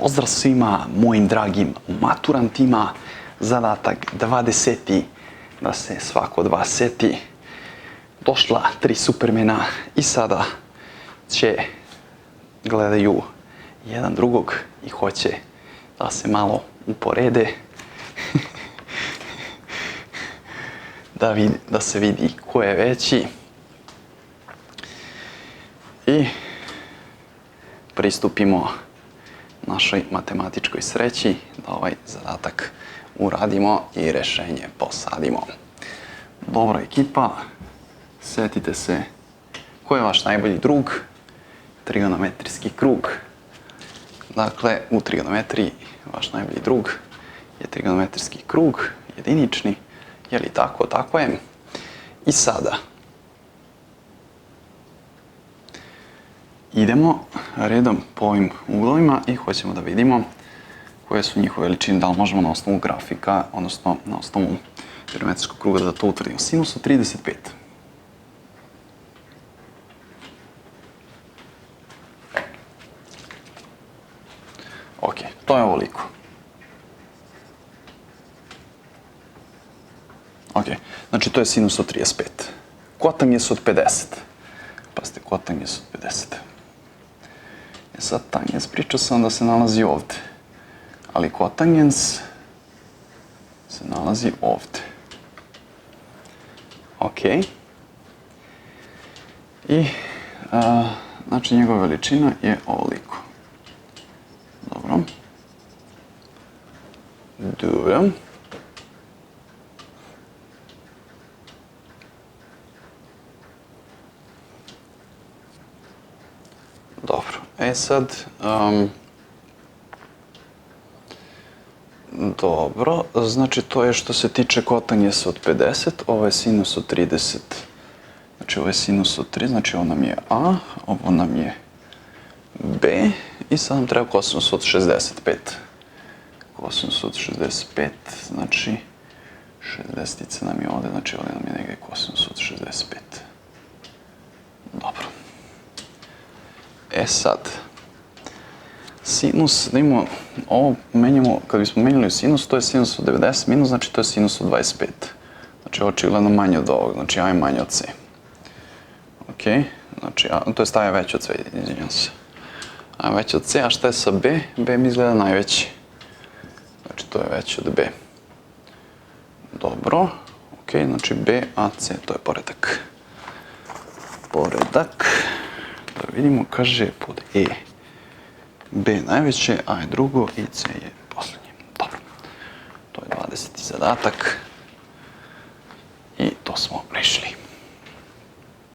Pozdrav svima mojim dragim maturantima. Zadatak 20. Da se svako od vas seti. Došla 3 supermena i sada će gledaju jedan drugog i hoće da se malo uporede. Da se vidi ko je veći. I pristupimo našoj matematičkoj sreći da ovaj zadatak uradimo i rešenje posadimo. Dobro ekipa, setite se ko je vaš najbolji drug, trigonometrijski krug. Dakle, u trigonometriji vaš najbolji drug je trigonometrijski krug, jedinični, je li tako? Tako je. I sada idemo redom po ovim uglovima i hoćemo da vidimo koje su njihove veličine, da li možemo na osnovu grafika, odnosno na osnovu trigonometrijskog kruga da to utvrdimo. Sinus od 35. Ok, to je ovoliko. Ok, znači to je sinus od 35. Kotangens od 50. Pazite, kotangens od 50. Sad tangens, pričao sam da se nalazi ovde, ali kotangens se nalazi ovde. Ok. I, znači, njegova veličina je ovoliko. Dobro. Dobro. Dobro, sad, dobro, znači to je što se tiče kotangensa od 50, ovo je sinus od 30, znači ovo je sinus od 3, znači ovo nam je A, ovo nam je B i sad nam treba kosinus od 65. Kosinus od 65, znači 60 nam je ovde, znači ovde nam je negdje kosinus od 65. Dobro. sad, sinus, da imamo, ovo menjamo, kad bismo menjali sinus, to je sinus od 90 minus, znači to je sinus od 25. Znači ovo je očigledno manje od ovog, znači A je manje od C. Ok, znači, to je A je veće od C, izvinjam se. A je veće od C, a šta je sa B? B mi izgleda najveći. Znači to je veće od B. Dobro, ok, znači B, A, C, to je poredak. Poredak. Da vidimo, kaže pod E. B najveće, A je drugo i C je poslednje. Dobro. To je 20. zadatak. I to smo rešili.